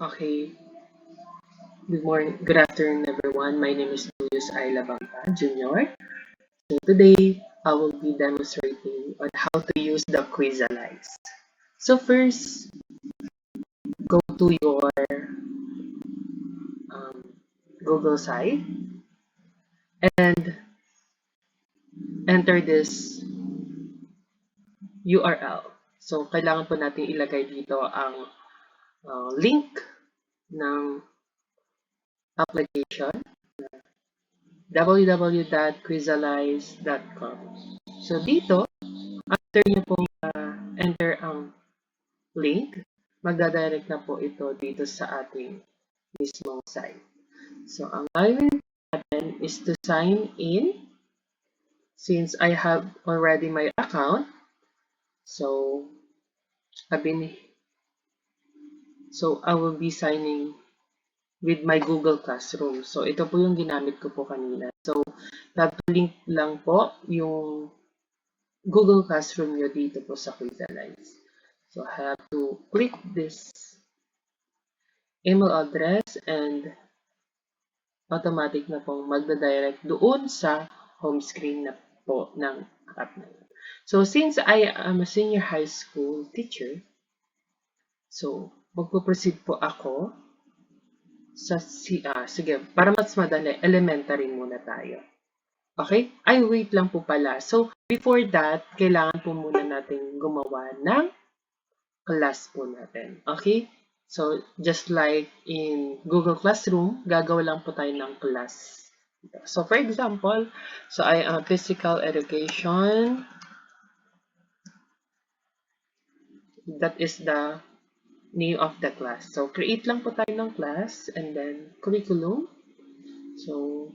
Okay, good morning, good afternoon everyone. My name is Julius I. Labangka Jr. So today I will be demonstrating on how to use the Quizalize. So first, go to your um, Google site and enter this URL. So kailangan po natin ilagay dito ang link ng application www.quizalize.com. So dito, after nyo pong enter ang link, magdadirect na po ito dito sa ating mismong site. So, ang gagawin natin is to sign in. Since I have already my account, so I will be signing with my Google Classroom. So, ito po yung ginamit ko po kanina. So, link lang po yung Google Classroom nyo dito po sa Quizalize. So, I have to click this email address and automatic na pong magda-direct doon sa home screen na po ng app na yun. So, since I am a senior high school teacher, so, magpo-proceed po ako sa, sige, para mas madali, elementary muna tayo. Okay? Ay, wait lang po pala. So, before that, kailangan po muna natin gumawa ng class po natin. Okay? So, just like in Google Classroom, gagawa lang po tayo ng class. So, for example, so I am physical education. That is the name of the class. So, create lang po tayo ng class and then curriculum. So,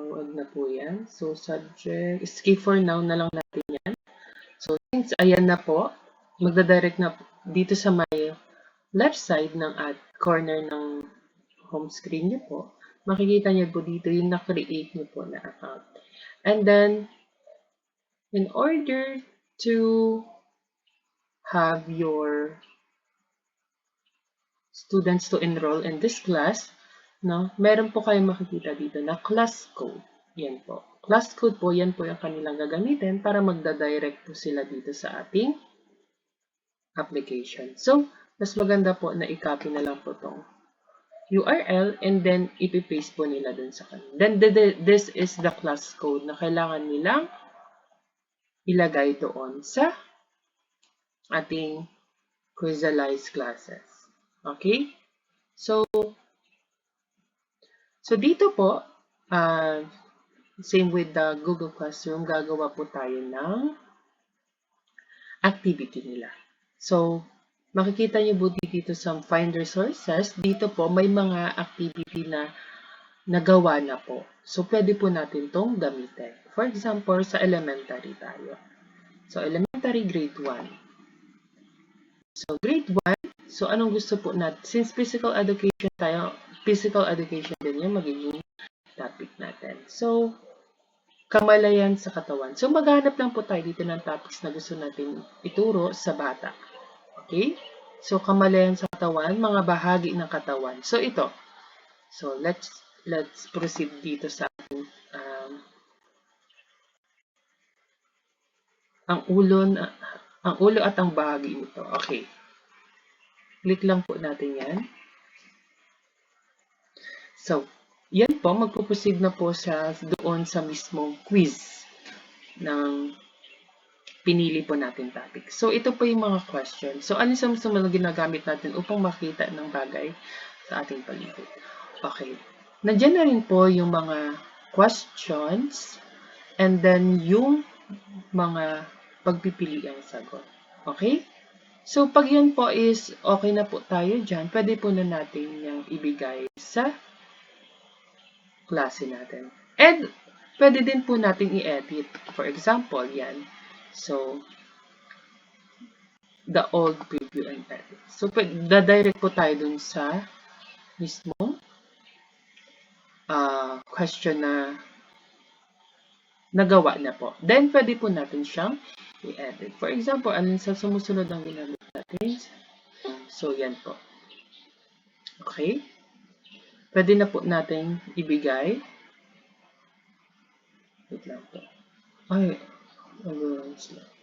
wag na po yan. So, subject, skip for now na lang natin yan. So, since ayan na po, magdadirect na dito sa may left side ng corner ng home screen niyo po, makikita niyo po dito yung na-create niyo po na account. And then, in order to have your students to enroll in this class, no, meron po kayong makikita dito na class code. Yan po. Class code po, yan po yung kanilang gagamitin para magda-direct po sila dito sa ating application. So, mas maganda po na i-copy na lang po itong URL and then ipipaste po nila dun sa kanila. Then, this is the class code na kailangan nilang ilagay doon sa ating Quizalize classes. Okay? So dito po, same with the Google Classroom, gagawa po tayo ng activity nila. So, makikita niyo po dito sa Find Resources, dito po may mga activity na nagawa na po. So, pwede po natin itong gamitin. For example, sa elementary tayo. So, elementary grade 1. So, grade 1, so anong gusto po natin? Since physical education tayo, physical education din yung magiging topic natin. So, kamalayan sa katawan. So, maghanap lang po tayo dito ng topics na gusto natin ituro sa bata. Okay? So, kamalayan sa katawan, mga bahagi ng katawan. So, ito. So, let's proceed dito sa ating ang ulo at ang bahagi nito. Okay. Click lang po natin yan. So, yan po, magpo-proceed na po siya doon sa mismong quiz ng pinili po natin topic. So, ito po yung mga questions. So, ano sa mga ginagamit natin upang makita ng bagay sa ating paligid? Okay. Nandiyan na rin po yung mga questions and then yung mga pagpipiliang sagot. Okay? So, pag yun po is okay na po tayo dyan, pwede po na natin yung ibigay sa klase natin. And, pwede din po natin i-edit. For example, yan. So, the old preview and edit. So, dadirect po tayo dun sa mismong question na nagawa na po. Then, pwede po natin siyang i-edit. For example, alin sa sumusunod ang ginamit natin? So, yan po. Okay? Pwede na po natin ibigay. Wait lang po. Ay, overruns na.